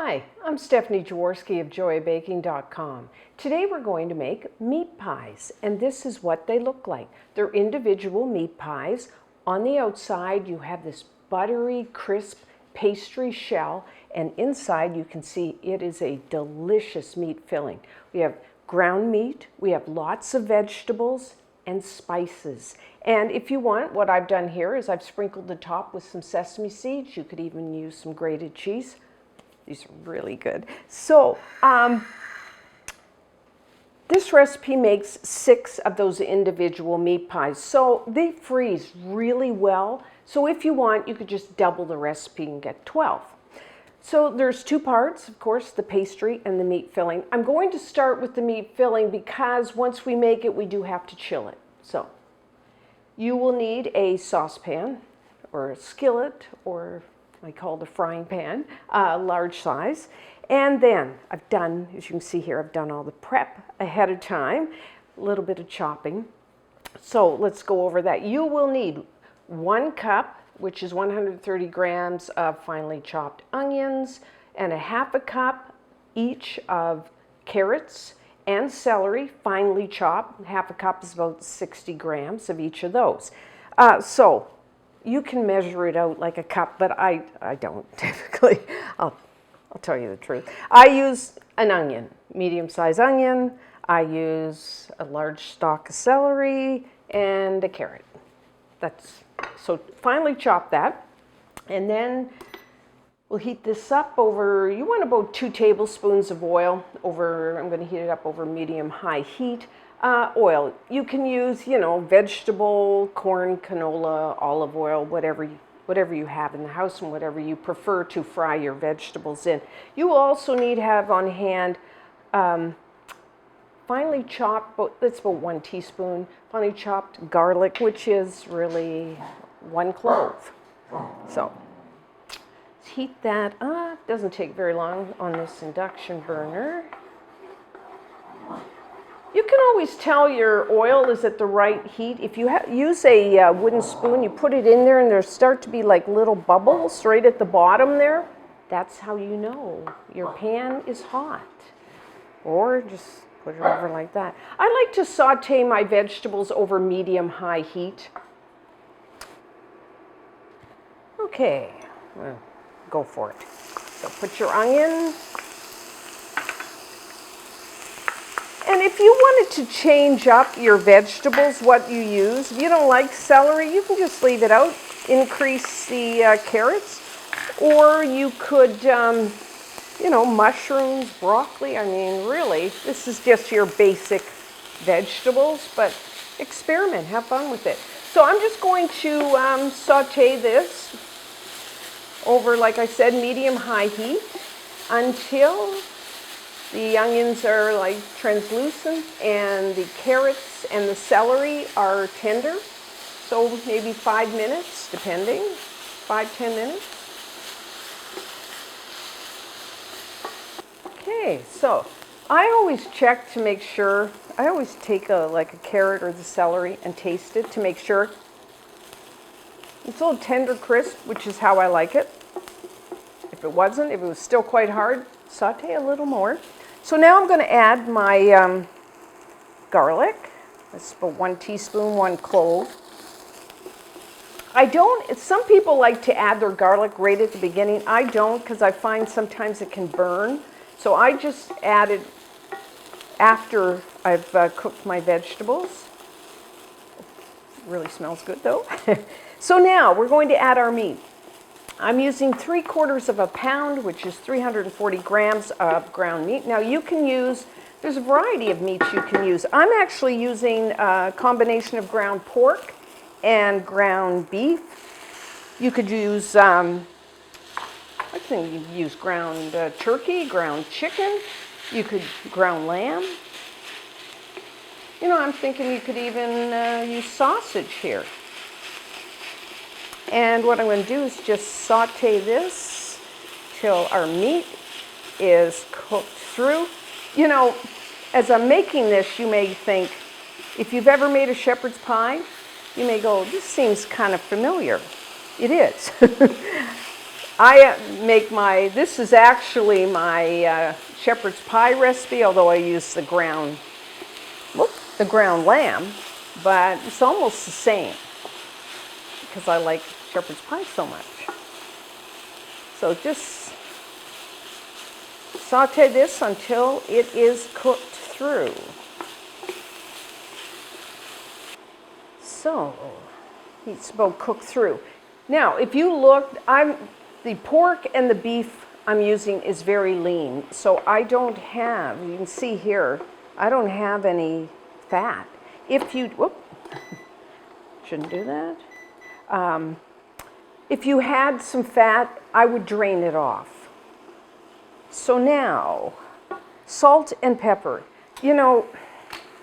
Hi, I'm Stephanie Jaworski of joyabaking.com. Today we're going to make meat pies, and this is what they look like. They're individual meat pies. On the outside you have this buttery, crisp pastry shell, and inside you can see it is a delicious meat filling. We have ground meat, we have lots of vegetables, and spices. And if you want, what I've done here is I've sprinkled the top with some sesame seeds. You could even use some grated cheese. These are really good. So this recipe makes 6 of those individual meat pies. So they freeze really well. So if you want, you could just double the recipe and get 12. So there's 2 parts, of course, the pastry and the meat filling. I'm going to start with the meat filling because once we make it, we do have to chill it. So you will need a saucepan or a skillet, or I call it a frying pan, large size. And then I've done, as you can see here, I've done all the prep ahead of time, a little bit of chopping. So let's go over that. You will need 1 cup, which is 130 grams of finely chopped onions, and a half a cup each of carrots and celery, finely chopped. Half a cup is about 60 grams of each of those. So you can measure it out like a cup, but I don't typically. I'll tell you the truth. I use an onion, medium-sized onion. I use a large stalk of celery and a carrot. So finely chop that, and then we'll heat this up over, you want about 2 tablespoons of oil over, I'm going to heat it up over medium-high heat. Oil, you can use, vegetable, corn, canola, olive oil, whatever you have in the house and whatever you prefer to fry your vegetables in. You will also need to have on hand finely chopped, that's about 1 teaspoon, finely chopped garlic, which is really 1 clove. So let's heat that up. Doesn't take very long on this induction burner. You can always tell your oil is at the right heat. If you use a wooden spoon, you put it in there and there start to be like little bubbles right at the bottom there. That's how you know your pan is hot. Or just put it over like that. I like to saute my vegetables over medium-high heat. Okay, well, go for it. So put your onion. And if you wanted to change up your vegetables, what you use, if you don't like celery, you can just leave it out, increase the carrots, or you could, mushrooms, broccoli. I mean, really, this is just your basic vegetables, but experiment, have fun with it. So I'm just going to saute this over, like I said, medium-high heat until the onions are like translucent and the carrots and the celery are tender. So maybe 5 minutes, depending, 5-10 minutes. Okay, so I always check to make sure. I always take a carrot or the celery and taste it to make sure it's a little tender crisp, which is how I like it. If it was still quite hard, saute a little more. So now I'm going to add my garlic. That's about 1 teaspoon, 1 clove. Some people like to add their garlic right at the beginning. I don't, because I find sometimes it can burn. So I just add it after I've cooked my vegetables. It really smells good though. So now we're going to add our meat. I'm using 3/4 of a pound, which is 340 grams of ground meat. Now you can use, there's a variety of meats you can use. I'm actually using a combination of ground pork and ground beef. You could use, I think you could use ground turkey, ground chicken. You could ground lamb. I'm thinking you could even use sausage here. And what I'm going to do is just saute this till our meat is cooked through. As I'm making this, you may think, if you've ever made a shepherd's pie, you may go, this seems kind of familiar. It is. this is actually my shepherd's pie recipe, although I use the ground lamb, but it's almost the same because I like shepherd's pie so much. So just saute this until it is cooked through. So it's about cooked through. Now, if you look, the pork and the beef I'm using is very lean, so I don't have, you can see here, I don't have any fat. If you, shouldn't do that. If you had some fat, I would drain it off. So now, salt and pepper. You know,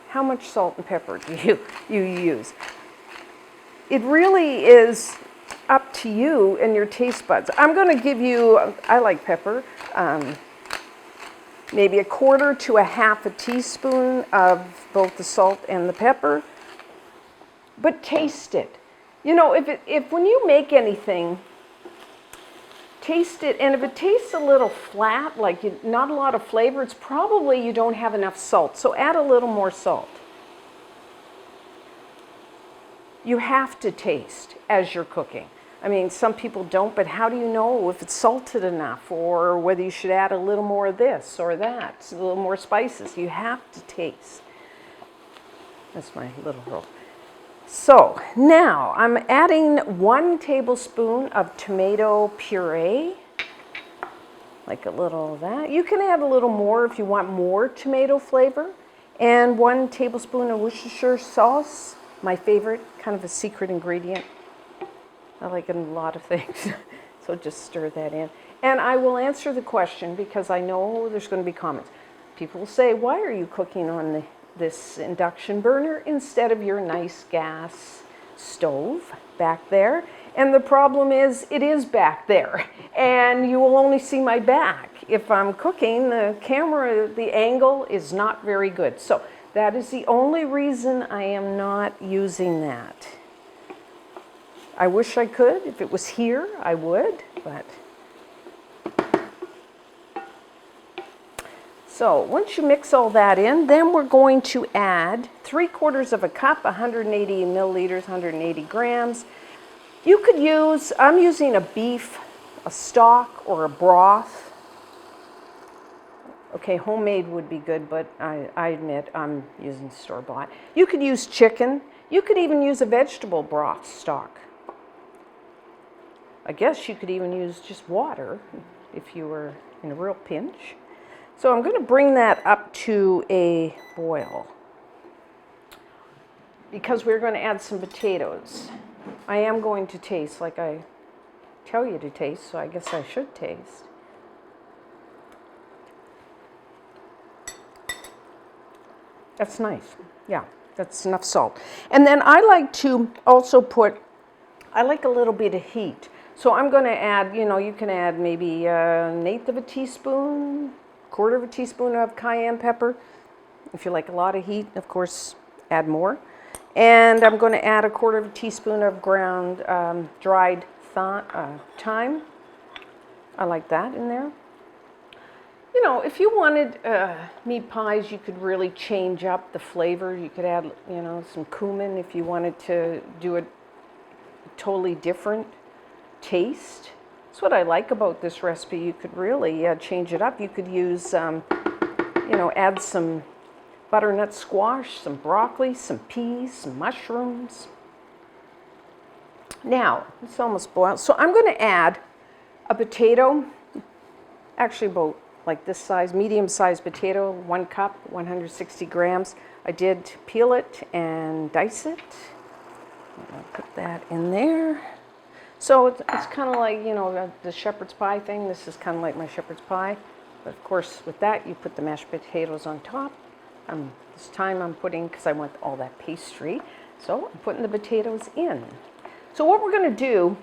how much salt and pepper do you use? It really is up to you and your taste buds. I'm going to give you, I like pepper, maybe 1/4 to 1/2 teaspoon of both the salt and the pepper, but taste it. You know, if when you make anything, taste it, and if it tastes a little flat, like not a lot of flavor, it's probably you don't have enough salt, so add a little more salt. You have to taste as you're cooking. I mean, some people don't, but how do you know if it's salted enough or whether you should add a little more of this or that, a little more spices? You have to taste. That's my little roll. So now I'm adding 1 tablespoon of tomato puree, like a little of that. You can add a little more if you want more tomato flavor, and 1 tablespoon of Worcestershire sauce. My favorite, kind of a secret ingredient. I like it in a lot of things, so just stir that in. And I will answer the question because I know there's going to be comments. People will say, why are you cooking on this induction burner instead of your nice gas stove back there? And the problem is, it is back there, and you will only see my back. If I'm cooking, the camera, the angle is not very good. So that is the only reason I am not using that. I wish I could. If it was here, I would, but. So once you mix all that in, then we're going to add 3/4 cup, 180 milliliters, 180 grams. You could use, I'm using a beef, a stock, or a broth. Okay, homemade would be good, but I admit I'm using store-bought. You could use chicken. You could even use a vegetable broth stock. I guess you could even use just water if you were in a real pinch. So I'm going to bring that up to a boil because we're going to add some potatoes. I am going to taste like I tell you to taste, so I guess I should taste. That's nice. Yeah, that's enough salt. And then I like to also I like a little bit of heat. So I'm going to add, you know, you can add maybe 1/8 of a teaspoon, 1/4 of a teaspoon of cayenne pepper. If you like a lot of heat, of course, add more. And I'm going to add 1/4 of a teaspoon of ground dried thyme. I like that in there. You know, if you wanted meat pies, you could really change up the flavor. You could add, you know, some cumin if you wanted to do a totally different taste. That's what I like about this recipe. You could really change it up. You could use, you know, add some butternut squash, some broccoli, some peas, some mushrooms. Now, it's almost boiled. So I'm going to add a potato, actually about like this size, medium-sized potato, 1 cup, 160 grams. I did peel it and dice it. I'll put that in there. So it's kind of like, you know, the shepherd's pie thing. This is kind of like my shepherd's pie. But of course, with that, you put the mashed potatoes on top. This time I'm putting, because I want all that pastry, so I'm putting the potatoes in. So what we're going to do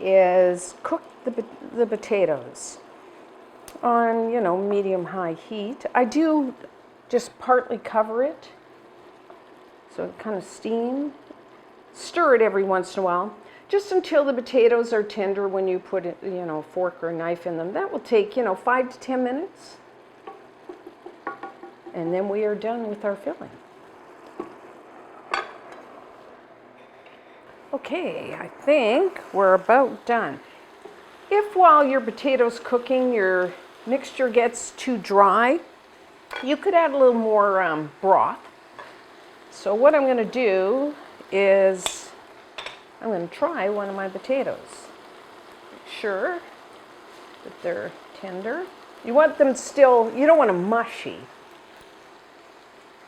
is cook the potatoes on, you know, medium-high heat. I do just partly cover it, so it kind of steam. Stir it every once in a while. just until the potatoes are tender when you put it, a fork or a knife in them. That will take, 5 to 10 minutes. And then we are done with our filling. Okay, I think we're about done. If while your potato's cooking, your mixture gets too dry, you could add a little more broth. So what I'm going to do is I'm going to try one of my potatoes. Make sure that they're tender. You want them still, you don't want them mushy.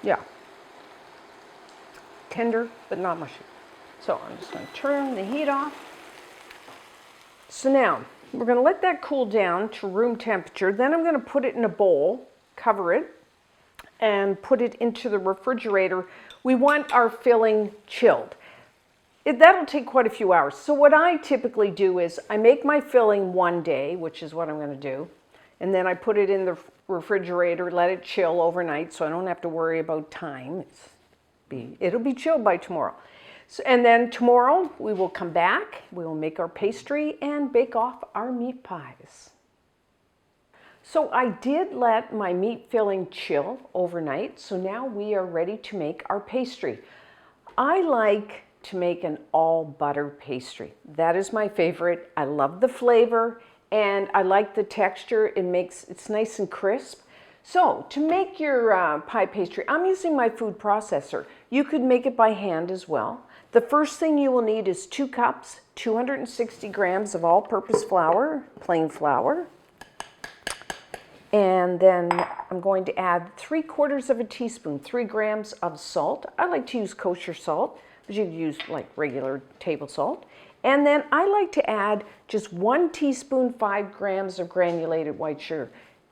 Yeah. Tender, but not mushy. So I'm just going to turn the heat off. So now we're going to let that cool down to room temperature. Then I'm going to put it in a bowl, cover it, and put it into the refrigerator. We want our filling chilled. That'll take quite a few hours. So what I typically do is I make my filling one day, which is what I'm going to do, and then I put it in the refrigerator, let it chill overnight so I don't have to worry about time. It'll be chilled by tomorrow. So, and then tomorrow we will come back, we will make our pastry and bake off our meat pies. So I did let my meat filling chill overnight, so now we are ready to make our pastry. I like to make an all butter pastry. That is my favorite. I love the flavor and I like the texture. It's nice and crisp. So to make your pie pastry, I'm using my food processor. You could make it by hand as well. The first thing you will need is 2 cups, 260 grams of all-purpose flour, plain flour. And then I'm going to add 3/4 of a teaspoon, 3 grams of salt. I like to use kosher salt, but you could use like regular table salt. And then I like to add just 1 teaspoon, 5 grams of granulated white sugar.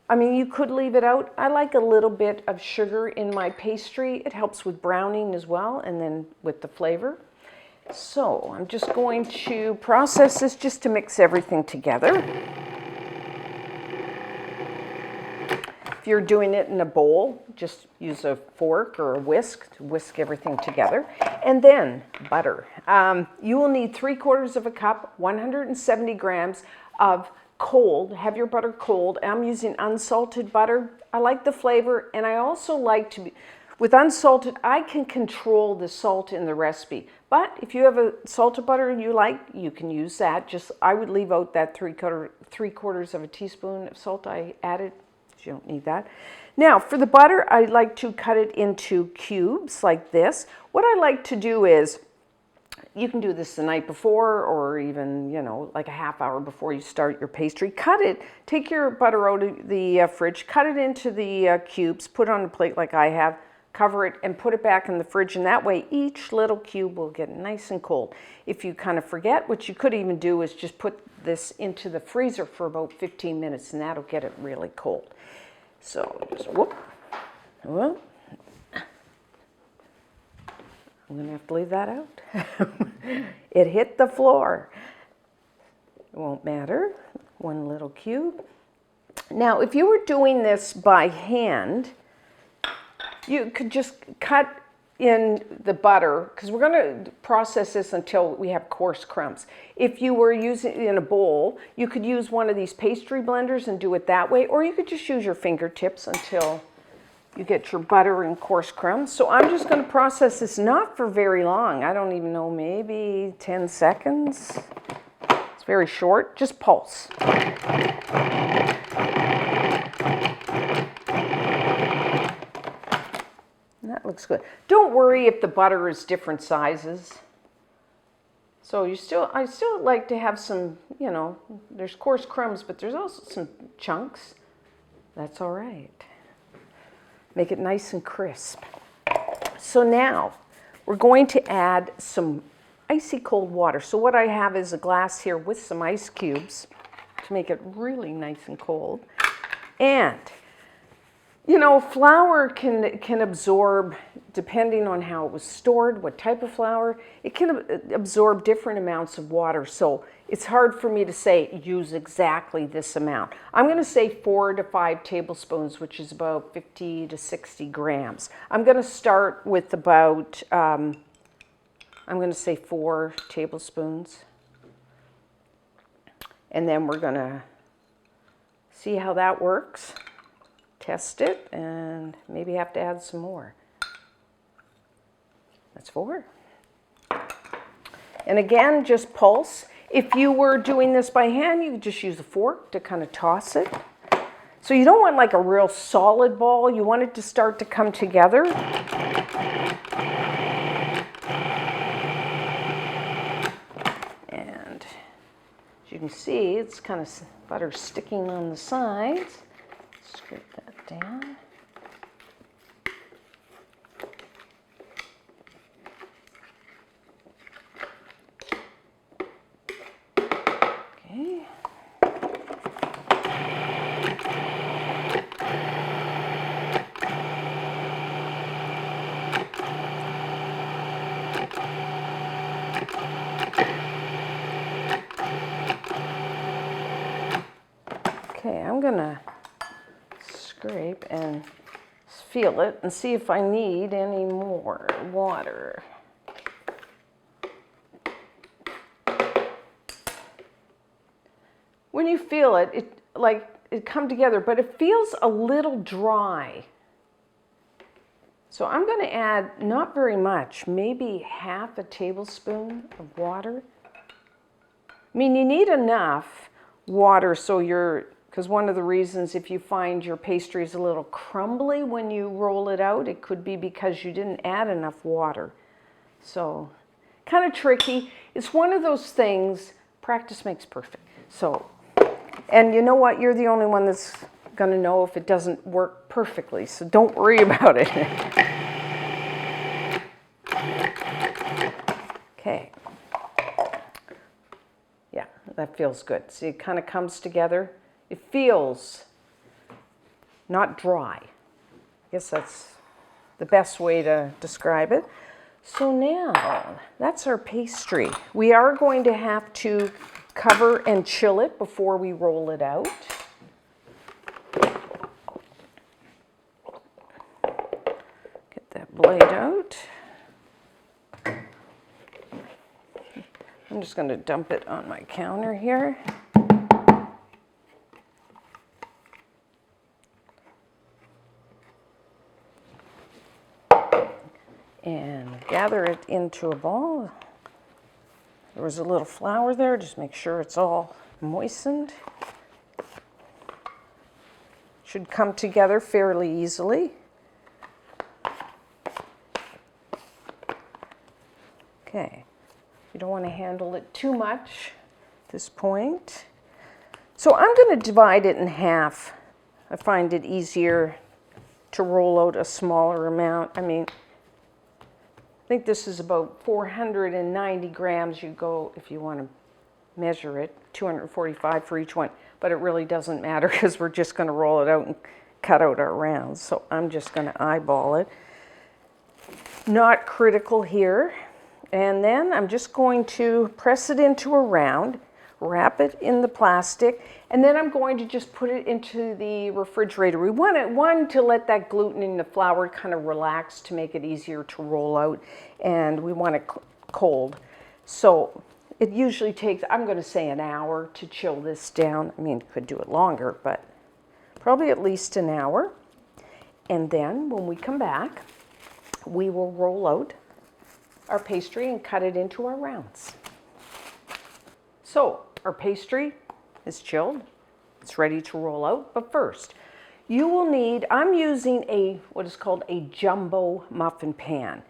I mean, you could leave it out. I like a little bit of sugar in my pastry. It helps with browning as well, and then with the flavor. So I'm just going to process this just to mix everything together. If you're doing it in a bowl, just use a fork or a whisk to whisk everything together. And then butter. You will need 3/4 of a cup, 170 grams of cold. Have your butter cold. I'm using unsalted butter. I like the flavor, and I also like to be, with unsalted, I can control the salt in the recipe. But if you have a salted butter you like, you can use that. I would leave out that 3/4 of a teaspoon of salt I added. You don't need that. Now for the butter, I like to cut it into cubes like this. What I like to do is, you can do this the night before or even, like a half hour before you start your pastry. Cut it, take your butter out of the fridge, cut it into the cubes, put it on a plate like I have, cover it and put it back in the fridge, and that way each little cube will get nice and cold. If you kind of forget, what you could even do is just put this into the freezer for about 15 minutes and that'll get it really cold. So just whoop. Well, I'm going to have to leave that out. It hit the floor. It won't matter. 1 little cube. Now, if you were doing this by hand, you could just cut in the butter, because we're going to process this until we have coarse crumbs. If you were using it in a bowl, you could use one of these pastry blenders and do it that way, or you could just use your fingertips until you get your butter and coarse crumbs. So I'm just going to process this not for very long. I don't even know, maybe 10 seconds. It's very short. Just pulse. And that looks good. Don't worry if the butter is different sizes. So I still like to have some, there's coarse crumbs, but there's also some chunks. That's all right. Make it nice and crisp. So now we're going to add some icy cold water. So what I have is a glass here with some ice cubes to make it really nice and cold. And flour can absorb, depending on how it was stored, what type of flour, it can absorb different amounts of water. So it's hard for me to say use exactly this amount. I'm going to say 4 to 5 tablespoons, which is about 50 to 60 grams. I'm going to start with about, I'm going to say 4 tablespoons. And then we're gonna see how that works, test it, and maybe have to add some more. That's 4. And again, just pulse. If you were doing this by hand, you could just use a fork to kind of toss it. So you don't want like a real solid ball. You want it to start to come together. And as you can see, it's kind of butter sticking on the sides. Scrape that down. Okay. Okay, I'm gonna scrape and feel it and see if I need any more water. When you feel it, it come together, but it feels a little dry. So I'm going to add not very much, maybe half a tablespoon of water. I mean, you need enough water so because one of the reasons if you find your pastry is a little crumbly when you roll it out, it could be because you didn't add enough water. So kind of tricky. It's one of those things, practice makes perfect. So, and you know what? You're the only one that's going to know if it doesn't work perfectly. So don't worry about it. Okay. Yeah, that feels good. See, it kind of comes together. It feels not dry. I guess that's the best way to describe it. So now, that's our pastry. We are going to have to cover and chill it before we roll it out. Get that blade out. I'm just going to dump it on my counter here. And gather it into a ball. There was a little flour there, just make sure it's all moistened. Should come together fairly easily. Okay, you don't want to handle it too much at this point. So I'm going to divide it in half. I find it easier to roll out a smaller amount. I mean, I think this is about 490 grams. You go, if you want to measure it, 245 for each one. But it really doesn't matter because we're just going to roll it out and cut out our rounds. So I'm just going to eyeball it. Not critical here. And then I'm just going to press it into a round, wrap it in the plastic, and then I'm going to just put it into the refrigerator. We want it, to let that gluten in the flour kind of relax to make it easier to roll out, and we want it cold. So it usually takes, I'm going to say, an hour to chill this down. I mean, you could do it longer, but probably at least an hour. And then when we come back, we will roll out our pastry and cut it into our rounds. So our pastry is chilled. It's ready to roll out. But first, you will need, I'm using what is called a jumbo muffin pan.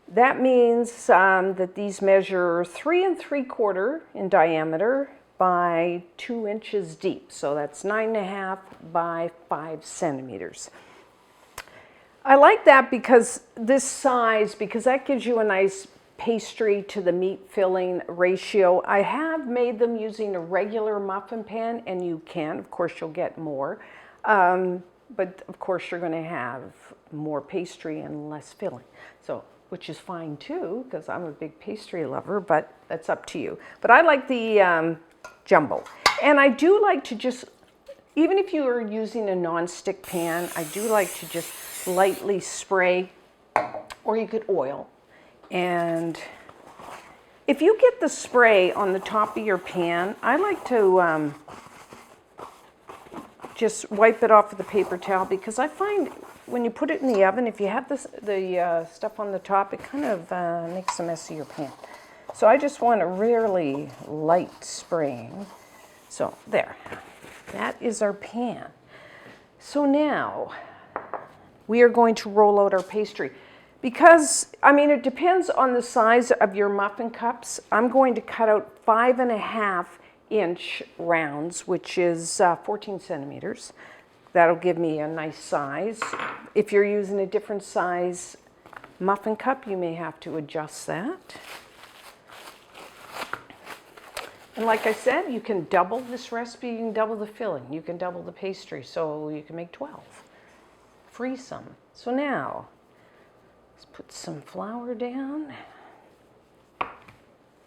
That means that these measure 3 3/4 in diameter by 2 inches deep. So that's 9.5 by 5 centimeters. I like that because this size, because that gives you a nice pastry to the meat filling ratio. I have made them using a regular muffin pan, and you can, of course, you'll get more. But of course, you're going to have more pastry and less filling. So, which is fine too, because I'm a big pastry lover, but that's up to you. But I like the jumbo. And I do like to just, even if you are using a non-stick pan, I do like to just lightly spray, or you could oil, and If you get the spray on the top of your pan, I like to just wipe it off with a paper towel, because I find when you put it in the oven, if you have the stuff on the top, it kind of makes a mess of your pan. So I just want a really light spraying. So there, that is our pan. So now we are going to roll out our pastry. Because, I mean, it depends on the size of your muffin cups. I'm going to cut out 5.5-inch rounds, which is 14 centimeters. That'll give me a nice size. If you're using a different size muffin cup, you may have to adjust that. And like I said, you can double this recipe, you can double the filling, you can double the pastry, so you can make 12. Freeze some. So now, let's put some flour down.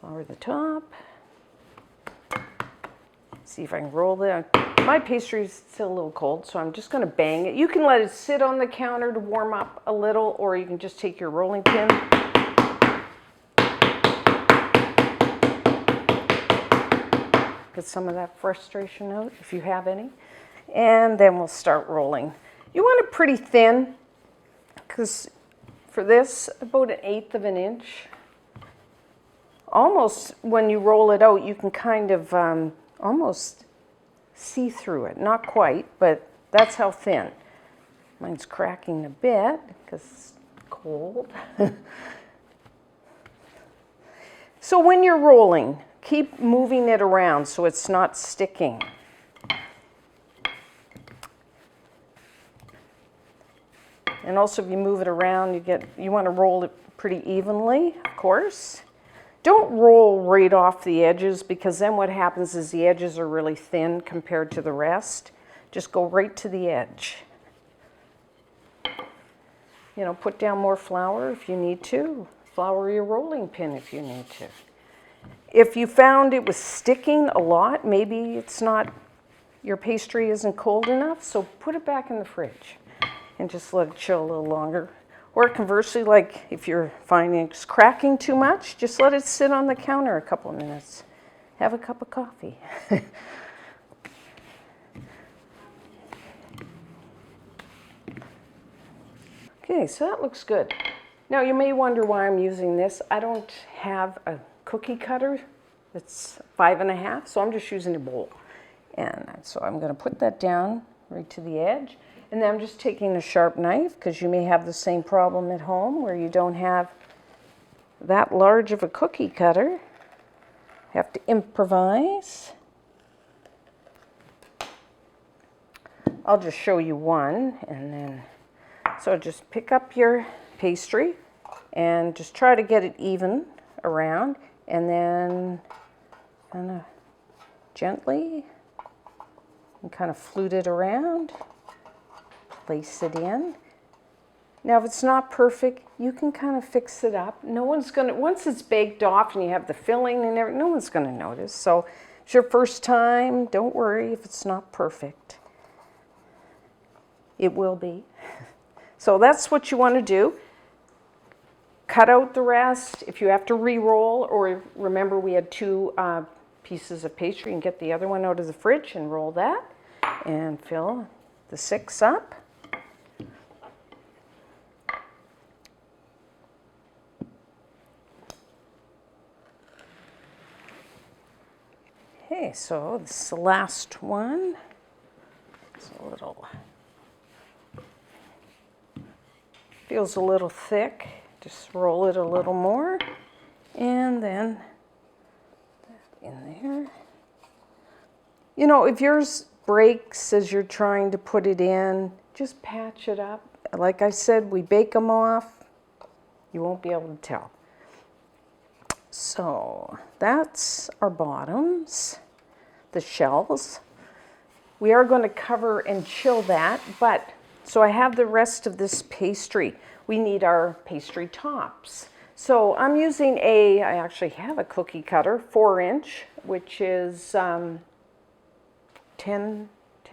Flour the top. See if I can roll that. My pastry is still a little cold, so I'm just going to bang it. You can let it sit on the counter to warm up a little, or you can just take your rolling pin. Get some of that frustration out, if you have any. And then we'll start rolling. You want it pretty thin, because for this, about 1/8 of an inch. Almost, when you roll it out, you can kind of almost see through it. Not quite, but that's how thin. Mine's cracking a bit, because it's cold. So when you're rolling, keep moving it around so it's not sticking. And also, if you move it around, you want to roll it pretty evenly, of course. Don't roll right off the edges, because then what happens is the edges are really thin compared to the rest. Just go right to the edge. You know, put down more flour if you need to. Flour your rolling pin if you need to. If you found it was sticking a lot, maybe it's not, your pastry isn't cold enough, so put it back in the fridge and just let it chill a little longer. Or conversely, like if you're finding it's cracking too much, just let it sit on the counter a couple of minutes. Have a cup of coffee. Okay, so that looks good. Now you may wonder why I'm using this. I don't have a cookie cutter that's 5.5, so I'm just using a bowl. And so I'm going to put that down right to the edge. And then I'm just taking a sharp knife, because you may have the same problem at home where you don't have that large of a cookie cutter. Have to improvise. I'll just show you one, and then, so just pick up your pastry and just try to get it even around, and then kind of gently and kind of flute it around. Place it in. Now, if it's not perfect, you can kind of fix it up. No one's going to, once it's baked off and you have the filling and everything, no one's going to notice. So if it's your first time, don't worry if it's not perfect. It will be. So that's what you want to do. Cut out the rest. If you have to re-roll, or remember we had 2 pieces of pastry, and get the other one out of the fridge and roll that and fill the 6 up. Okay, so this is the last one. It's a little, feels a little thick. Just roll it a little more, and then that in there. You know, if yours breaks as you're trying to put it in, just patch it up. Like I said, we bake them off. You won't be able to tell. So that's our bottoms, the shells. We are going to cover and chill that, but so I have the rest of this pastry. We need our pastry tops. So I'm using I actually have a cookie cutter, 4-inch, which is 10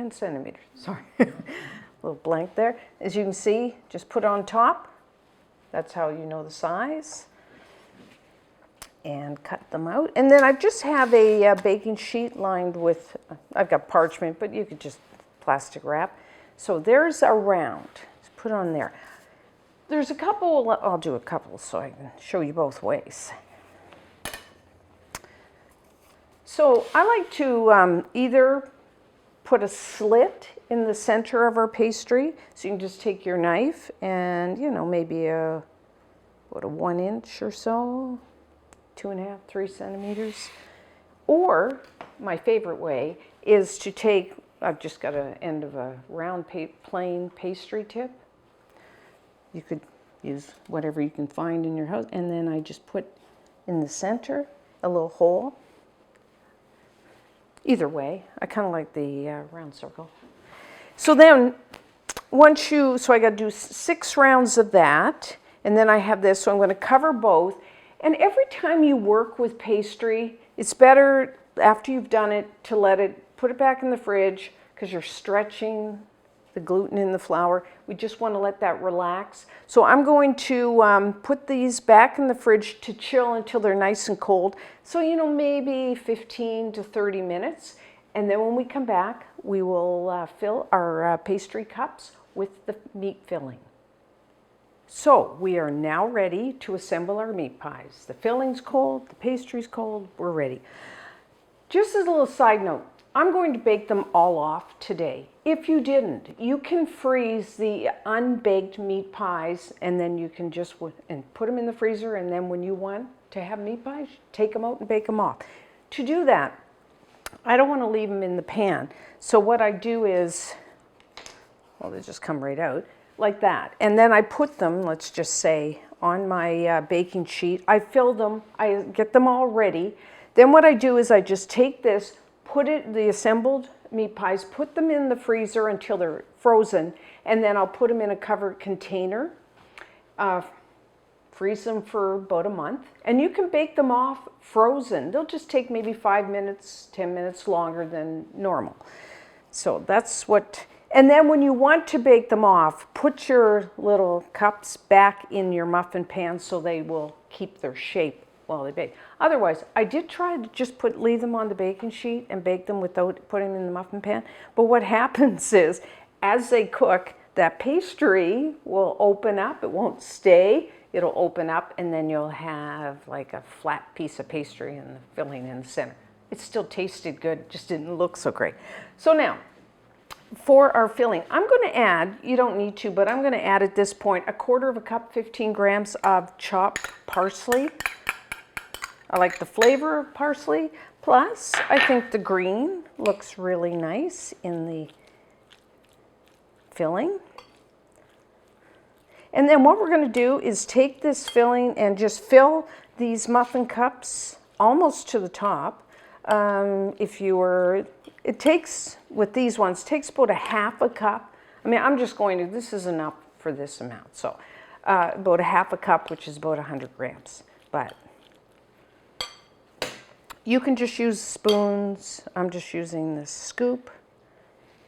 centimeters. Sorry, a little blank there. As you can see, just put on top. That's how you know the size. and cut them out. And then I just have a baking sheet lined with, I've got parchment, but you could just plastic wrap. So there's a round. Let's put on there. There's a couple, I'll do a couple so I can show you both ways. So I like to either put a slit in the center of our pastry. So you can just take your knife and, you know, maybe a 1 inch or so, 2.5, 3 centimeters. Or my favorite way is to take, I've just got an end of a round plain pastry tip. You could use whatever you can find in your house. And then I just put in the center a little hole. Either way, I kind of like the round circle. So then so I got to do 6 rounds of that. And then I have this, so I'm going to cover both. And every time you work with pastry, it's better after you've done it to put it back in the fridge because you're stretching the gluten in the flour. We just want to let that relax. So I'm going to put these back in the fridge to chill until they're nice and cold. So, you know, maybe 15 to 30 minutes. And then when we come back, we will fill our pastry cups with the meat filling. So we are now ready to assemble our meat pies. The filling's cold, the pastry's cold, we're ready. Just as a little side note, I'm going to bake them all off today. If you didn't, you can freeze the unbaked meat pies and then you can just put them in the freezer, and then when you want to have meat pies, take them out and bake them off. To do that, I don't want to leave them in the pan. So what I do is, well, they just come right out like that. And then I put them, let's just say, on my baking sheet. I fill them, I get them all ready. Then what I do is I just take this, the assembled meat pies, put them in the freezer until they're frozen, and then I'll put them in a covered container, freeze them for about a month, and you can bake them off frozen. They'll just take maybe 5 minutes, 10 minutes longer than normal. So that's what, and then when you want to bake them off, put your little cups back in your muffin pan so they will keep their shape while they bake. Otherwise, I did try to just leave them on the baking sheet and bake them without putting them in the muffin pan. But what happens is, as they cook, that pastry will open up. It won't stay. It'll open up, and then you'll have like a flat piece of pastry and the filling in the center. It still tasted good, just didn't look so great. So now, for our filling, I'm going to add, you don't need to, but I'm going to add at this point 1/4 cup, 15 grams of chopped parsley. I like the flavor of parsley. Plus, I think the green looks really nice in the filling. And then what we're going to do is take this filling and just fill these muffin cups almost to the top. It takes, with these ones, takes about 1/2 cup. I mean, this is enough for this amount. So about 1/2 cup, which is about 100 grams. But you can just use spoons. I'm just using this scoop.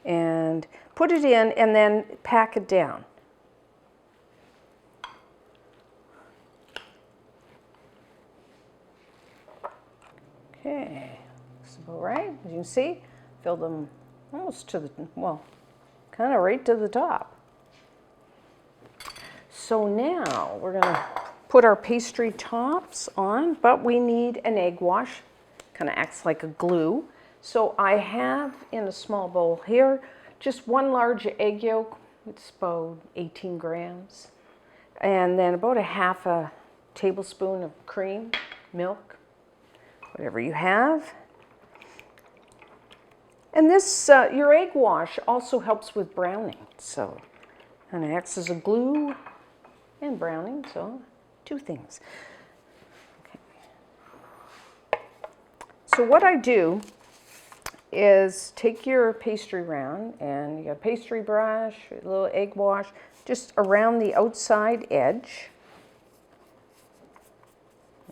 And put it in and then pack it down. Okay, looks about right. As you can see, fill them almost to the, well, kind of right to the top. So now we're going to put our pastry tops on, but we need an egg wash. Kind of acts like a glue. So I have in a small bowl here just 1 large egg yolk. It's about 18 grams. And then about 1/2 tablespoon of cream, milk, whatever you have. And this, your egg wash also helps with browning. So kind of acts as a glue and browning, so 2 things. Okay. So what I do is take your pastry round, and you got a pastry brush, a little egg wash, just around the outside edge,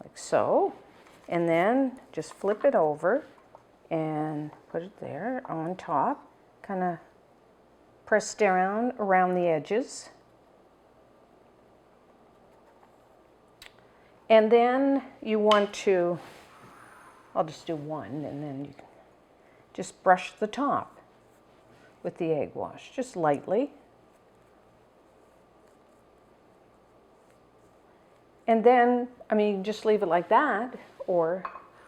like so. And then just flip it over and put it there on top. Kind of press down around the edges. And then you want to, I'll just do one, and then you just brush the top with the egg wash, just lightly. And then, I mean, you can just leave it like that, or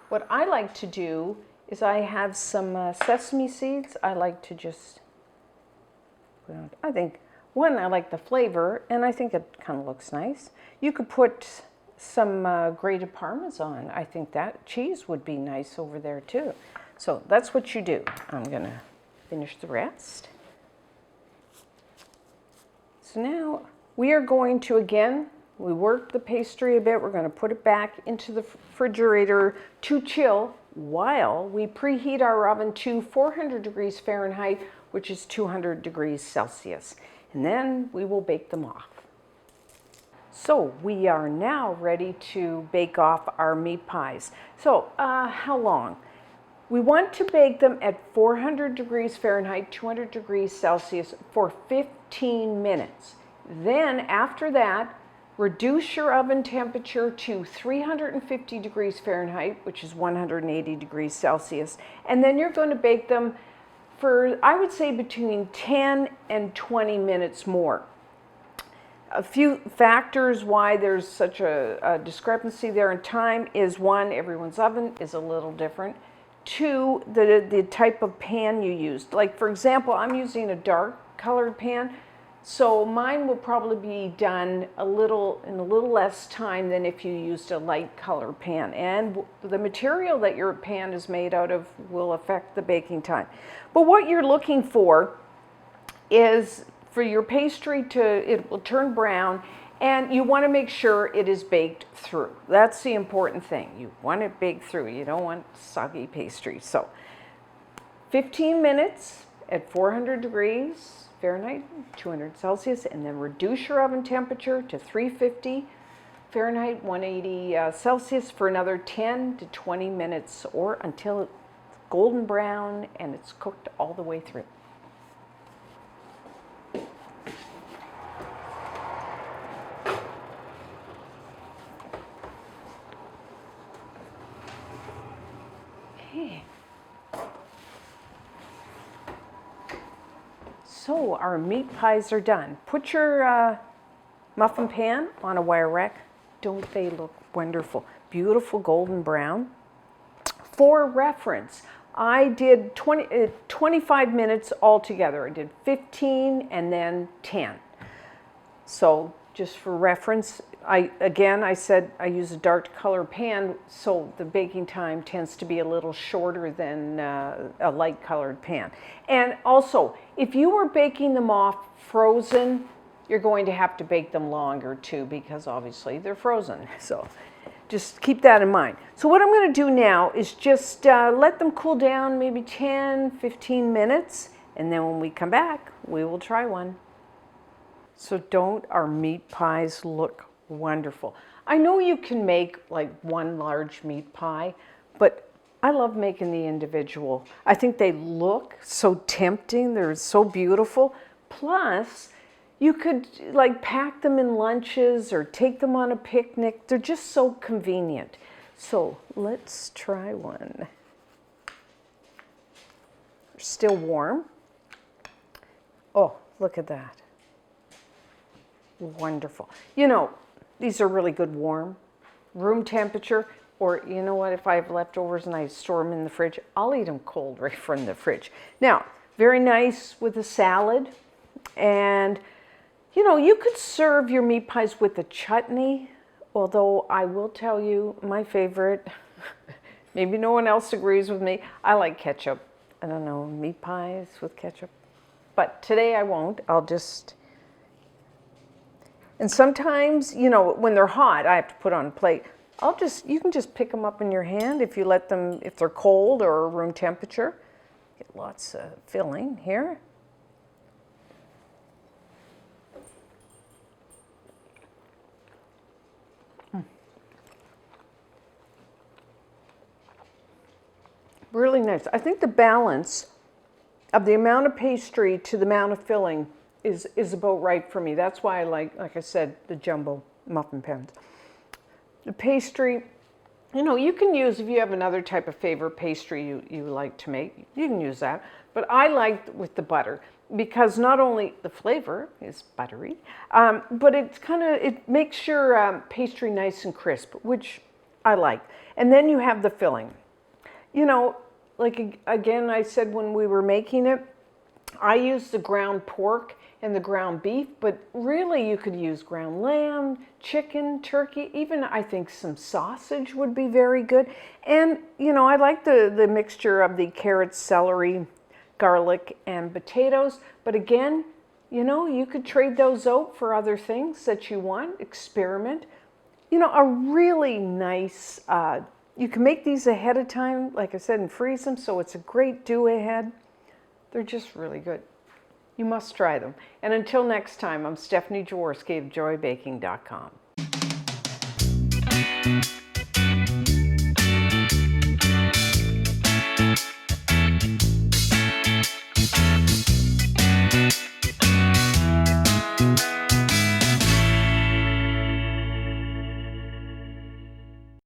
what I like to do is I have some sesame seeds. I like to just, I think, one, I like the flavor, and I think it kind of looks nice. You could put some grated Parmesan. I think that cheese would be nice over there too. So that's what you do. I'm gonna finish the rest. So now we are going to, again, we work the pastry a bit. We're going to put it back into the refrigerator to chill while we preheat our oven to 400 degrees Fahrenheit, which is 200 degrees Celsius. And then we will bake them off. So we are now ready to bake off our meat pies. So how long? We want to bake them at 400 degrees Fahrenheit, 200 degrees Celsius for 15 minutes. Then after that, reduce your oven temperature to 350 degrees Fahrenheit, which is 180 degrees Celsius. And then you're going to bake them for, I would say, between 10 and 20 minutes more. A few factors why there's such a discrepancy there in time is, one, everyone's oven is a little different. Two, the type of pan you used. Like, for example, I'm using a dark colored pan, so mine will probably be done in a little less time than if you used a light colored pan. And the material that your pan is made out of will affect the baking time. But what you're looking for is for your pastry it will turn brown, and you want to make sure it is baked through. That's the important thing. You want it baked through. You don't want soggy pastry. So 15 minutes at 400 degrees Fahrenheit, 200 Celsius, and then reduce your oven temperature to 350 Fahrenheit, 180 Celsius for another 10 to 20 minutes, or until it's golden brown and it's cooked all the way through. Okay. So our meat pies are done. Put your muffin pan on a wire rack. Don't they look wonderful? Beautiful golden brown. For reference, I did 25 minutes altogether. I did 15 and then 10. So just for reference, I said I use a dark color pan, so the baking time tends to be a little shorter than a light colored pan. And also, if you were baking them off frozen, you're going to have to bake them longer too, because obviously they're frozen. So just keep that in mind. So what I'm going to do now is just let them cool down maybe 10, 15 minutes, and then when we come back, we will try one. So don't our meat pies look wonderful? I know you can make like one large meat pie, but I love making the individual. I think they look so tempting. They're so beautiful. Plus, you could like pack them in lunches or take them on a picnic. They're just so convenient. So let's try one. They're still warm. Oh, look at that. Wonderful. You know, these are really good warm, room temperature, or you know what, if I have leftovers and I store them in the fridge, I'll eat them cold right from the fridge. Now, very nice with a salad, and you know, you could serve your meat pies with a chutney, although I will tell you, my favorite, maybe no one else agrees with me, I like ketchup. I don't know, meat pies with ketchup. But today I won't, I'll just... And sometimes, you know, when they're hot, I have to put on a plate. You can just pick them up in your hand if you let them, if they're cold or room temperature. Get lots of filling here. Really nice. I think the balance of the amount of pastry to the amount of filling is about right for me. That's why I like I said, the jumbo muffin pans. The pastry, you know, you can use, if you have another type of favorite pastry you like to make, you can use that. But I like with the butter because not only the flavor is buttery, but it makes your pastry nice and crisp, which I like. And then you have the filling. You know, like again, I said when we were making it, I used the ground pork and the ground beef, but really you could use ground lamb, chicken, turkey, even I think some sausage would be very good. And, you know, I like the mixture of the carrots, celery, garlic, and potatoes. But again, you know, you could trade those out for other things that you want, experiment. You know, a really nice, you can make these ahead of time, like I said, and freeze them, so it's a great do ahead. They're just really good. You must try them. And until next time, I'm Stephanie Jaworski of joybaking.com.